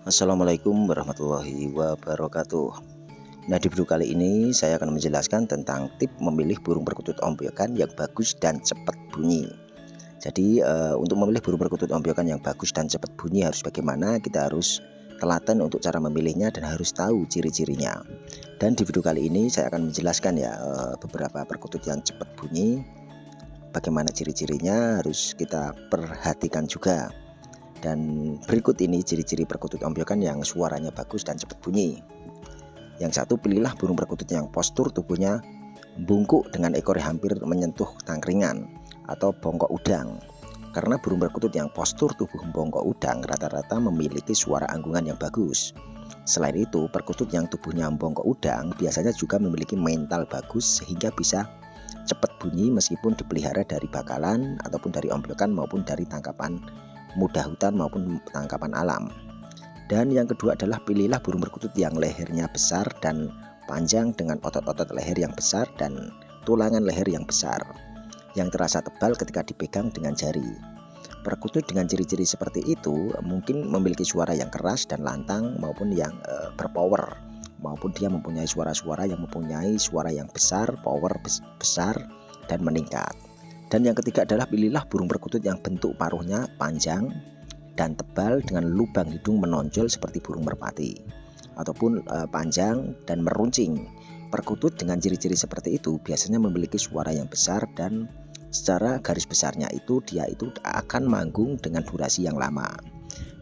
Assalamualaikum warahmatullahi wabarakatuh. Nah, di video kali ini saya akan menjelaskan tentang tip memilih burung perkutut ombyokan yang bagus dan cepat bunyi. Jadi untuk memilih burung perkutut ombyokan yang bagus dan cepat bunyi harus bagaimana? Kita harus telaten untuk cara memilihnya dan harus tahu ciri-cirinya. Dan di video kali ini saya akan menjelaskan ya beberapa perkutut yang cepat bunyi. Bagaimana ciri-cirinya harus kita perhatikan juga. Dan berikut ini ciri-ciri perkutut ombyokan yang suaranya bagus dan cepat bunyi. Yang satu, pilihlah burung perkutut yang postur tubuhnya bungkuk dengan ekor hampir menyentuh tangkringan atau bongkok udang. Karena burung perkutut yang postur tubuh bongkok udang rata-rata memiliki suara anggungan yang bagus. Selain itu, perkutut yang tubuhnya bongkok udang biasanya juga memiliki mental bagus sehingga bisa cepat bunyi meskipun dipelihara dari bakalan ataupun dari ombyokan maupun dari tangkapan muda hutan maupun tangkapan alam. Dan yang kedua adalah pilihlah burung perkutut yang lehernya besar dan panjang dengan otot-otot leher yang besar dan tulangan leher yang besar yang terasa tebal ketika dipegang dengan jari. Perkutut dengan ciri-ciri seperti itu mungkin memiliki suara yang keras dan lantang maupun yang berpower, maupun dia mempunyai suara-suara yang mempunyai suara yang besar, power besar dan meningkat. Dan yang ketiga adalah pilihlah burung perkutut yang bentuk paruhnya panjang dan tebal dengan lubang hidung menonjol seperti burung merpati ataupun panjang dan meruncing. Perkutut dengan ciri-ciri seperti itu biasanya memiliki suara yang besar dan secara garis besarnya dia itu akan manggung dengan durasi yang lama.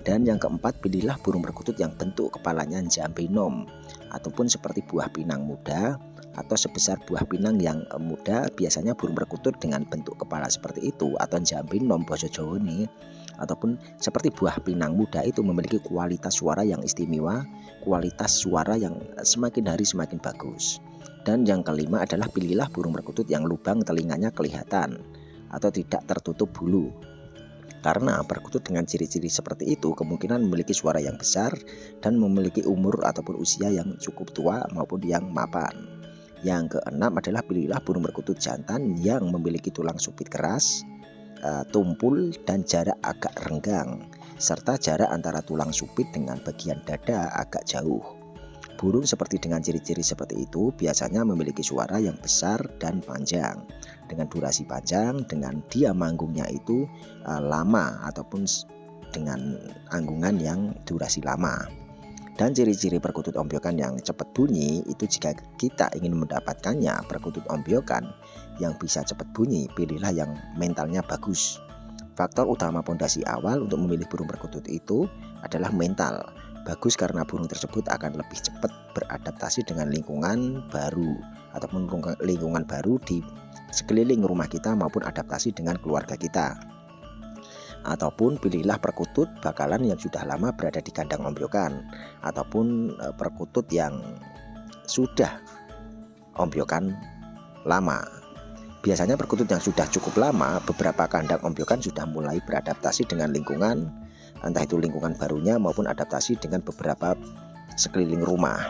Dan yang keempat, pilihlah burung perkutut yang bentuk kepalanya jambinom ataupun seperti buah pinang muda atau sebesar buah pinang yang muda. Biasanya burung perkutut dengan bentuk kepala seperti itu atau jambinom basa Jawa ini ataupun seperti buah pinang muda itu memiliki kualitas suara yang istimewa, kualitas suara yang semakin hari semakin bagus. Dan yang kelima adalah pilihlah burung perkutut yang lubang telinganya kelihatan atau tidak tertutup bulu. Karena perkutut dengan ciri-ciri seperti itu kemungkinan memiliki suara yang besar dan memiliki umur ataupun usia yang cukup tua maupun yang mapan. Yang keenam adalah pilihlah burung perkutut jantan yang memiliki tulang supit keras, tumpul dan jarak agak renggang, serta jarak antara tulang supit dengan bagian dada agak jauh. Burung seperti dengan ciri-ciri seperti itu biasanya memiliki suara yang besar dan panjang dengan durasi panjang, dengan dia manggungnya itu lama ataupun dengan anggungan yang durasi lama. Dan ciri-ciri perkutut ombyokan yang cepat bunyi itu jika kita ingin mendapatkannya perkutut ombyokan yang bisa cepat bunyi, pilihlah yang mentalnya bagus. Faktor utama pondasi awal untuk memilih burung perkutut itu adalah mental. Bagus karena burung tersebut akan lebih cepat beradaptasi dengan lingkungan baru ataupun lingkungan baru di sekeliling rumah kita maupun adaptasi dengan keluarga kita. Ataupun pilihlah perkutut bakalan yang sudah lama berada di kandang ombyokan ataupun perkutut yang sudah ombyokan lama. Biasanya perkutut yang sudah cukup lama, beberapa kandang ombyokan sudah mulai beradaptasi dengan lingkungan, entah itu lingkungan barunya maupun adaptasi dengan beberapa sekeliling rumah.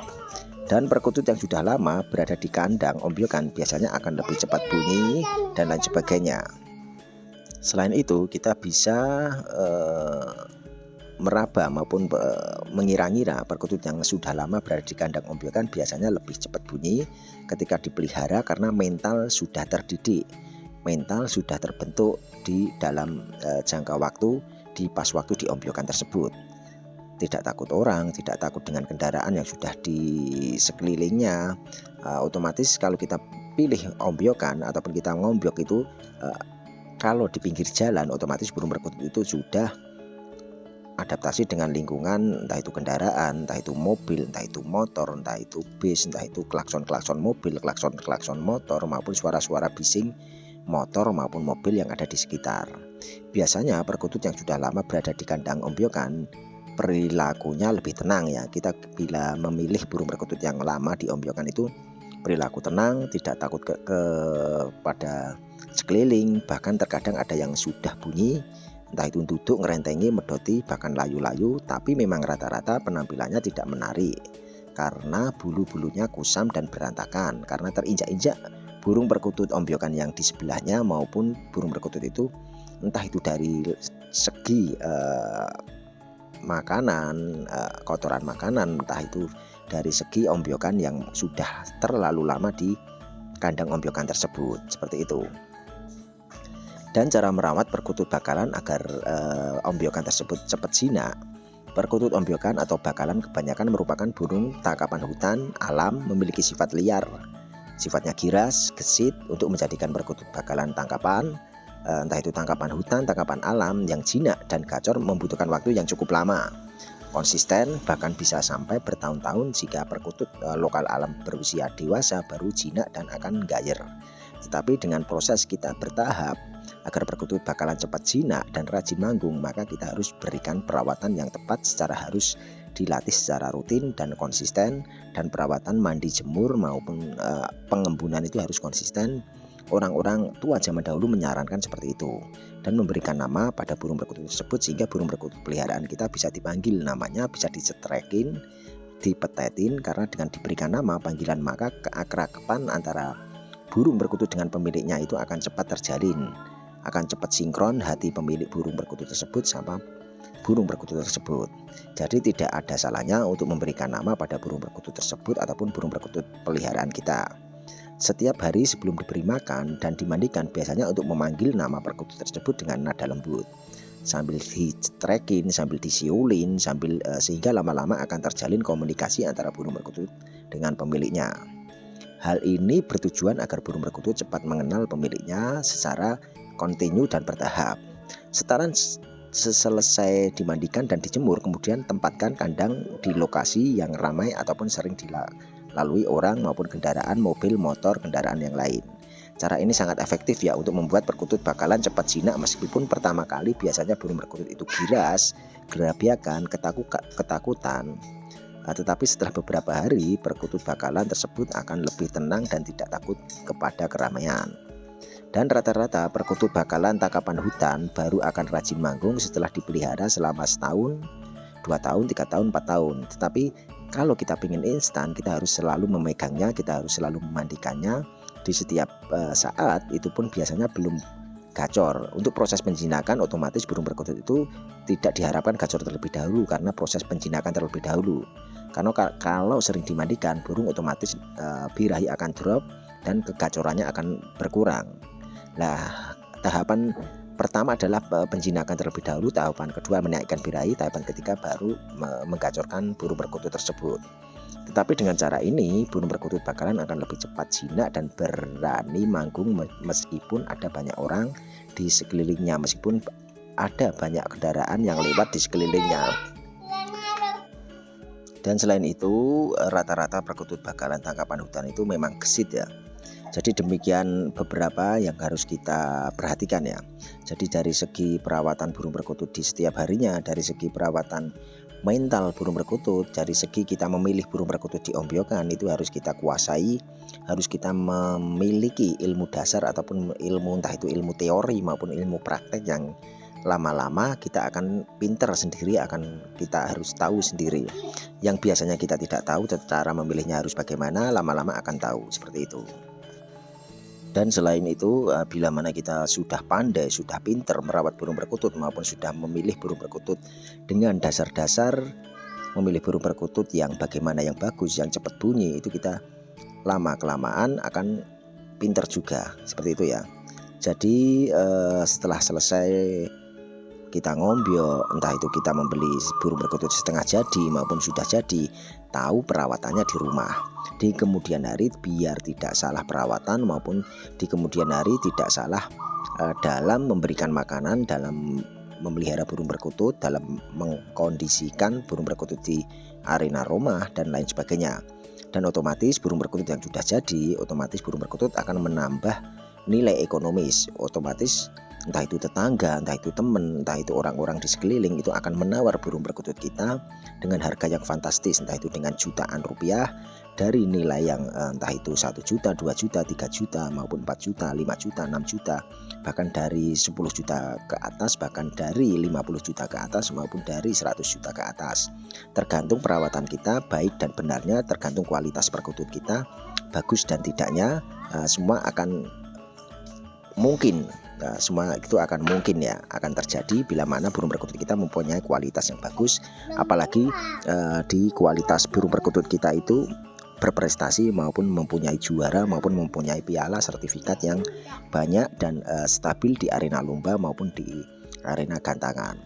Dan perkutut yang sudah lama berada di kandang ombyokan biasanya akan lebih cepat bunyi dan lain sebagainya. Selain itu kita bisa meraba maupun mengira-ngira perkutut yang sudah lama berada di kandang ombyokan biasanya lebih cepat bunyi ketika dipelihara karena mental sudah terdidik, mental sudah terbentuk di dalam jangka waktu di pas waktu di ombyokan tersebut. Tidak takut orang, tidak takut dengan kendaraan yang sudah di sekelilingnya. Otomatis kalau kita pilih ombyokan ataupun kita ngombyok itu kalau di pinggir jalan, otomatis burung perkutut itu sudah adaptasi dengan lingkungan, entah itu kendaraan, entah itu mobil, entah itu motor, entah itu bis, entah itu klakson-klakson mobil, klakson-klakson motor maupun suara-suara bising motor maupun mobil yang ada di sekitar. Biasanya perkutut yang sudah lama berada di kandang ombyokan perilakunya lebih tenang ya. Kita bila memilih burung perkutut yang lama di ombyokan itu perilaku tenang, tidak takut kepada sekeliling, bahkan terkadang ada yang sudah bunyi, entah itu duduk, ngerentengi, medoti, bahkan layu-layu, tapi memang rata-rata penampilannya tidak menarik karena bulu-bulunya kusam dan berantakan karena terinjak-injak burung perkutut ombyokan yang di sebelahnya maupun burung perkutut itu entah itu dari segi makanan, kotoran makanan, entah itu dari segi ombyokan yang sudah terlalu lama di kandang ombyokan tersebut, seperti itu. Dan cara merawat perkutut bakalan agar ombyokan tersebut cepat jinak. Perkutut ombyokan atau bakalan kebanyakan merupakan burung tangkapan hutan alam, memiliki sifat liar. Sifatnya giras, gesit untuk menjadikan perkutut bakalan tangkapan, entah itu tangkapan hutan, tangkapan alam yang jinak dan gacor membutuhkan waktu yang cukup lama. Konsisten bahkan bisa sampai bertahun-tahun jika perkutut lokal alam berusia dewasa baru jinak dan akan gayer. Tetapi dengan proses kita bertahap agar perkutut bakalan cepat jinak dan rajin manggung, maka kita harus berikan perawatan yang tepat, secara harus dilatih secara rutin dan konsisten, dan perawatan mandi jemur maupun pengembunan itu harus konsisten. Orang-orang tua zaman dahulu menyarankan seperti itu, dan memberikan nama pada burung perkutut tersebut sehingga burung perkutut peliharaan kita bisa dipanggil namanya, bisa dicetrekin, dipetetin, karena dengan diberikan nama panggilan maka keakraban antara burung perkutut dengan pemiliknya itu akan cepat terjalin, akan cepat sinkron hati pemilik burung perkutut tersebut sama burung perkutut tersebut. Jadi tidak ada salahnya untuk memberikan nama pada burung perkutut tersebut ataupun burung perkutut peliharaan kita. Setiap hari sebelum diberi makan dan dimandikan biasanya untuk memanggil nama perkutut tersebut dengan nada lembut, sambil dicetrekin, sambil disiulin, sehingga lama-lama akan terjalin komunikasi antara burung perkutut dengan pemiliknya. Hal ini bertujuan agar burung perkutut cepat mengenal pemiliknya secara kontinu dan bertahap. Selesai dimandikan dan dijemur, kemudian tempatkan kandang di lokasi yang ramai ataupun sering dilalui orang maupun kendaraan, mobil, motor, kendaraan yang lain. Cara ini sangat efektif ya untuk membuat perkutut bakalan cepat jinak, meskipun pertama kali biasanya burung perkutut itu giras, gerabiakan, ketakutan. Tetapi setelah beberapa hari perkutut bakalan tersebut akan lebih tenang dan tidak takut kepada keramaian. Dan rata-rata perkutut bakalan tangkapan hutan baru akan rajin manggung setelah dipelihara selama setahun, 2 tahun, 3 tahun, 4 tahun. Tetapi kalau kita ingin instan, kita harus selalu memegangnya, kita harus selalu memandikannya di setiap saat. Itu pun biasanya belum gacor. Untuk proses penjinakan otomatis burung perkutut itu tidak diharapkan gacor terlebih dahulu, karena proses penjinakan terlebih dahulu. Karena kalau sering dimandikan, burung otomatis birahi akan drop dan kegacorannya akan berkurang. Nah, tahapan pertama adalah penjinakan terlebih dahulu, tahapan kedua menaikkan birahi, tahapan ketiga baru menggacorkan burung perkutut tersebut. Tetapi dengan cara ini burung perkutut bakalan akan lebih cepat jinak dan berani manggung meskipun ada banyak orang di sekelilingnya, meskipun ada banyak kendaraan yang lewat di sekelilingnya. Dan selain itu rata-rata perkutut bakalan tangkapan hutan itu memang gesit ya. Jadi demikian beberapa yang harus kita perhatikan ya. Jadi dari segi perawatan burung perkutut di setiap harinya, dari segi perawatan mental burung perkutut, dari segi kita memilih burung perkutut di ombyokan, itu harus kita kuasai, harus kita memiliki ilmu dasar ataupun ilmu, entah itu ilmu teori maupun ilmu praktek, yang lama-lama kita akan pinter sendiri, kita harus tahu sendiri. Yang biasanya kita tidak tahu cara memilihnya harus bagaimana, lama-lama akan tahu, seperti itu. Dan selain itu, bila mana kita sudah pandai, sudah pinter merawat burung perkutut maupun sudah memilih burung perkutut dengan dasar-dasar memilih burung perkutut yang bagaimana yang bagus, yang cepat bunyi, itu kita lama-kelamaan akan pinter juga, seperti itu ya. Jadi setelah selesai kita ngombyo, entah itu kita membeli burung perkutut setengah jadi maupun sudah jadi, tahu perawatannya di rumah. Di kemudian hari biar tidak salah perawatan maupun di kemudian hari tidak salah dalam memberikan makanan, dalam memelihara burung perkutut, dalam mengkondisikan burung perkutut di arena rumah dan lain sebagainya. Dan otomatis burung perkutut yang sudah jadi, otomatis burung perkutut akan menambah nilai ekonomis. Otomatis entah itu tetangga, entah itu teman, entah itu orang-orang di sekeliling itu akan menawar burung perkutut kita dengan harga yang fantastis, entah itu dengan jutaan rupiah, dari nilai yang entah itu 1 juta, 2 juta, 3 juta maupun 4 juta, 5 juta, 6 juta, bahkan dari 10 juta ke atas, bahkan dari 50 juta ke atas maupun dari 100 juta ke atas. Tergantung perawatan kita baik dan benarnya, tergantung kualitas perkutut kita bagus dan tidaknya, semua akan mungkin semua itu akan mungkin ya, akan terjadi bila mana burung perkutut kita mempunyai kualitas yang bagus, apalagi di kualitas burung perkutut kita itu berprestasi maupun mempunyai juara maupun mempunyai piala sertifikat yang banyak dan stabil di arena lomba maupun di arena gantangan.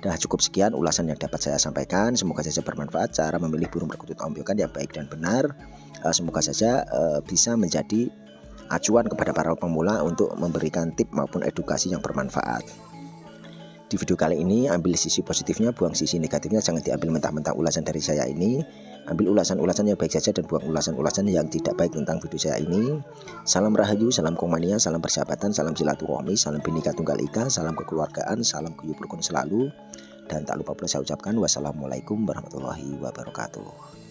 Dah cukup sekian ulasan yang dapat saya sampaikan, semoga saja bermanfaat cara memilih burung perkutut ompyokan yang baik dan benar. Semoga saja bisa menjadi acuan kepada para pemula untuk memberikan tip maupun edukasi yang bermanfaat. Di video kali ini ambil sisi positifnya, buang sisi negatifnya, jangan diambil mentah-mentah ulasan dari saya ini. Ambil ulasan-ulasan yang baik saja dan buang ulasan-ulasan yang tidak baik tentang video saya ini. Salam rahayu, salam komania, salam persahabatan, salam silaturahmi, salam Bhinneka Tunggal Ika, salam kekeluargaan, salam guyub rukun selalu. Dan tak lupa pula saya ucapkan wassalamualaikum warahmatullahi wabarakatuh.